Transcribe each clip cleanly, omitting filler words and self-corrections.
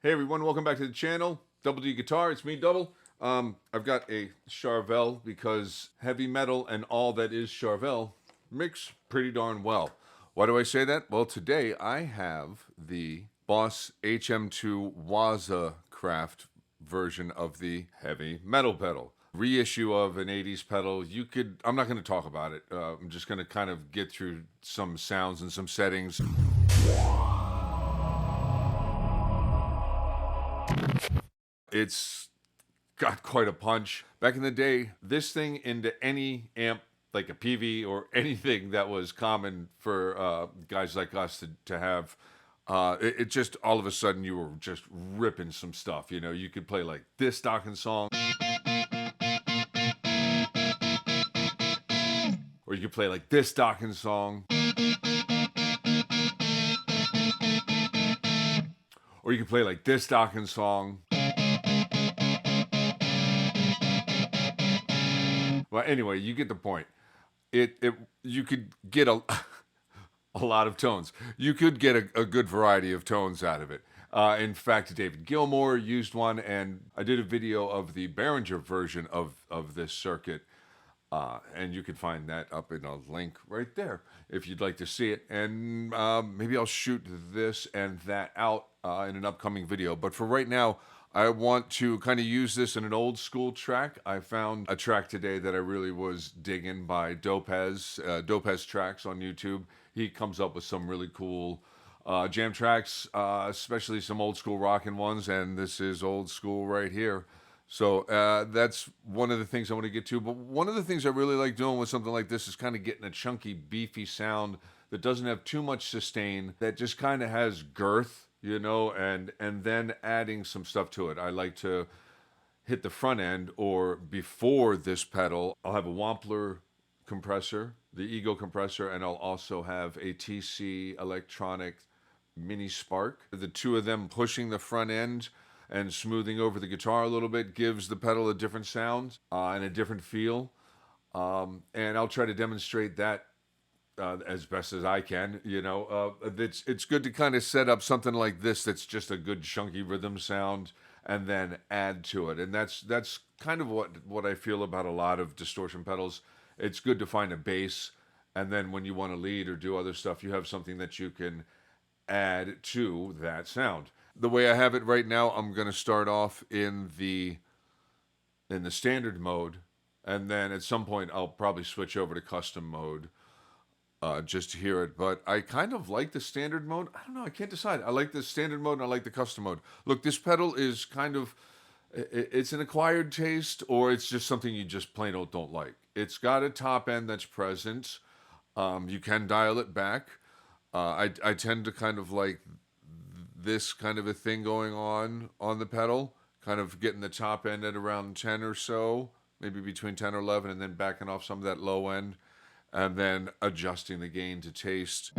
Hey everyone, welcome back to the channel. Double D Guitar, it's me, Double. I've got a Charvel because heavy metal and all that is Charvel mix pretty darn well. Why do I say that? Well, today I have the Boss HM-2W craft version of the heavy metal pedal. Reissue of an 80s pedal. I'm not going to talk about it. I'm just going to kind of get through some sounds and some settings. It's got quite a punch. Back in the day, this thing into any amp, like a PV or anything that was common for guys like us to have, it just, all of a sudden, you were just ripping some stuff. You know, you could play like this Dawkins song, or you could play like this Dawkins song, or you could play like this Dawkins song. Well, anyway, you get the point. You could get a lot of tones. You could get a good variety of tones out of it. In fact, David Gilmour used one, and I did a video of the Behringer version of this circuit, and you can find that up in a link right there if you'd like to see it. And maybe I'll shoot this and that out in an upcoming video. But for right now, I want to kind of use this in an old school track. I found a track today that I really was digging by Dopez Tracks on YouTube. He comes up with some really cool jam tracks, especially some old school rockin' ones, and this is old school right here. So that's one of the things I want to get to. But one of the things I really like doing with something like this is kind of getting a chunky, beefy sound that doesn't have too much sustain, that just kind of has girth, you know, and then adding some stuff to it. I like to hit the front end, or before this pedal, I'll have a Wampler compressor, the Ego compressor, and I'll also have a TC electronic mini spark. The two of them pushing the front end and smoothing over the guitar a little bit gives the pedal a different sound and a different feel. And I'll try to demonstrate that as best as I can. You know, it's good to kind of set up something like this that's just a good chunky rhythm sound, and then add to it. And that's kind of what I feel about a lot of distortion pedals. It's good to find a bass, and then when you want to lead or do other stuff, you have something that you can add to that sound. The way I have it right now, I'm going to start off in the standard mode, and then at some point I'll probably switch over to custom mode just to hear it. But I kind of like the standard mode. I don't know, I can't decide. I like the standard mode and I like the custom mode. Look, this pedal is kind of, it's an acquired taste, or it's just something you just plain old don't like. It's got a top end that's present. You can dial it back. I tend to kind of like this kind of a thing going on the pedal, kind of getting the top end at around 10 or so, maybe between 10 or 11, and then backing off some of that low end, and then adjusting the gain to taste.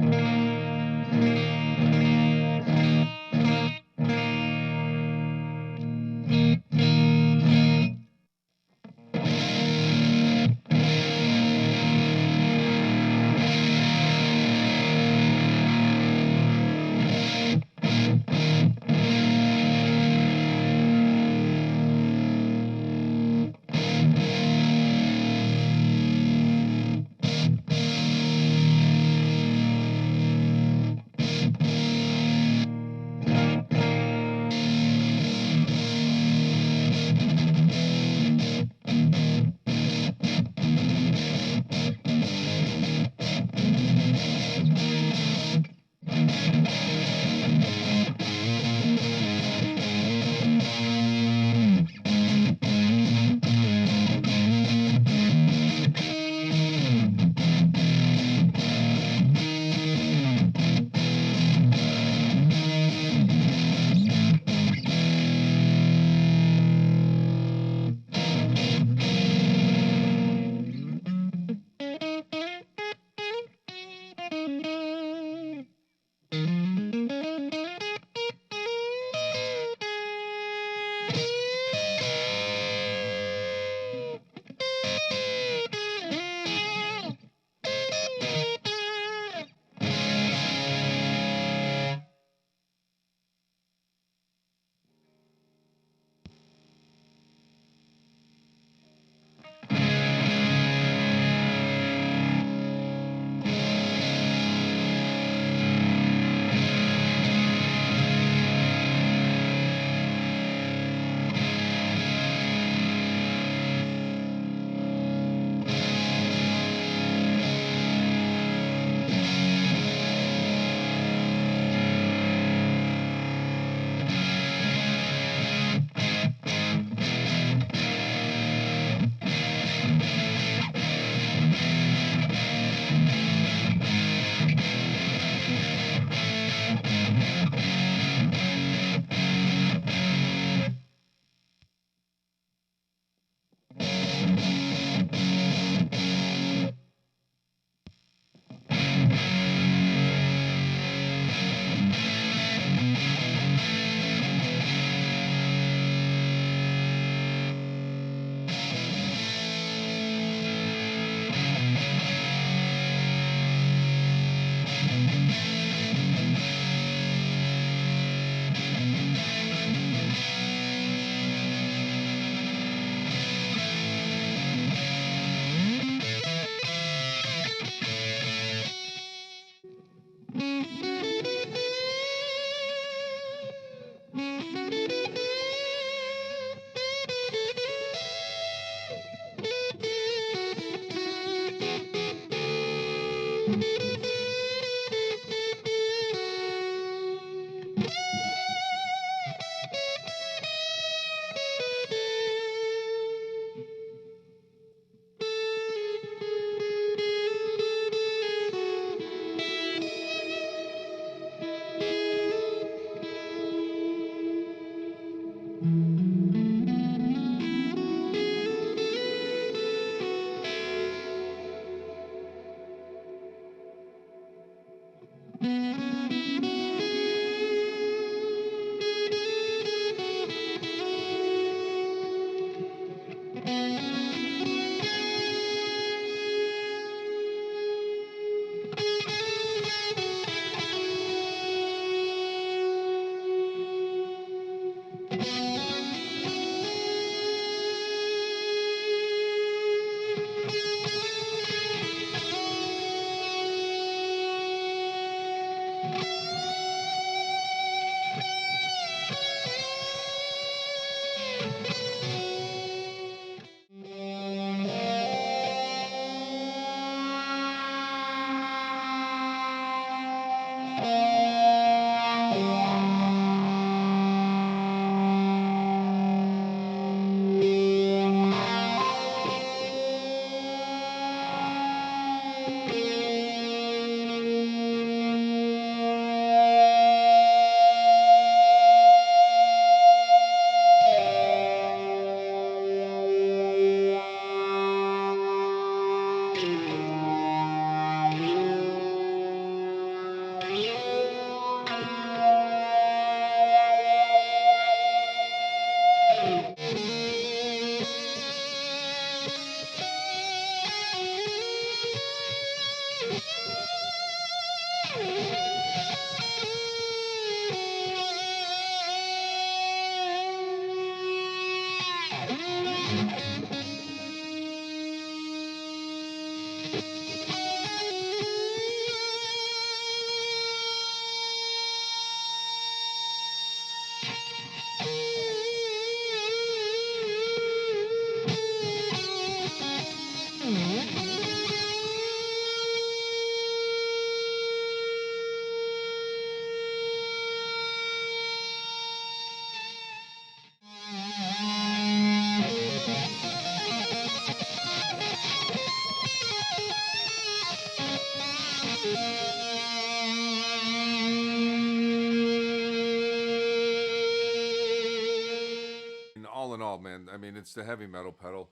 And all in all, man, I mean, it's the heavy metal pedal.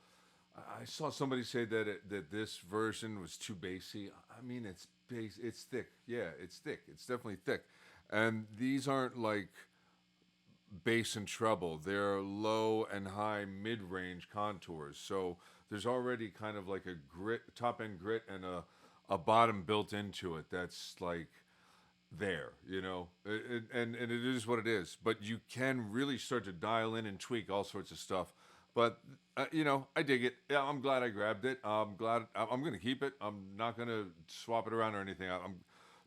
I saw somebody say that that this version was too bassy. I mean, it's bass. It's thick. Yeah, it's thick. It's definitely thick. And these aren't like bass and treble. They're low and high mid-range contours. So there's already kind of like a grit, top end grit, and a bottom built into it. That's like there, you know, and it is what it is. But you can really start to dial in and tweak all sorts of stuff. But you know, I dig it. Yeah, I'm glad I grabbed it. I'm glad I'm going to keep it. I'm not going to swap it around or anything. I'm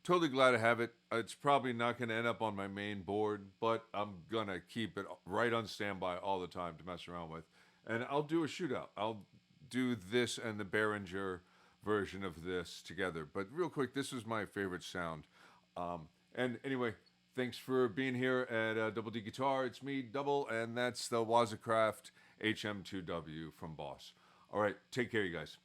totally glad to have it. It's probably not going to end up on my main board, but I'm going to keep it right on standby all the time to mess around with. And I'll do a shootout. I'll do this and the Behringer version of this together. But real quick, this was my favorite sound. And anyway, thanks for being here at Double D Guitar. It's me, Double, and that's the Wazacraft HM-2W from Boss. All right, take care, you guys.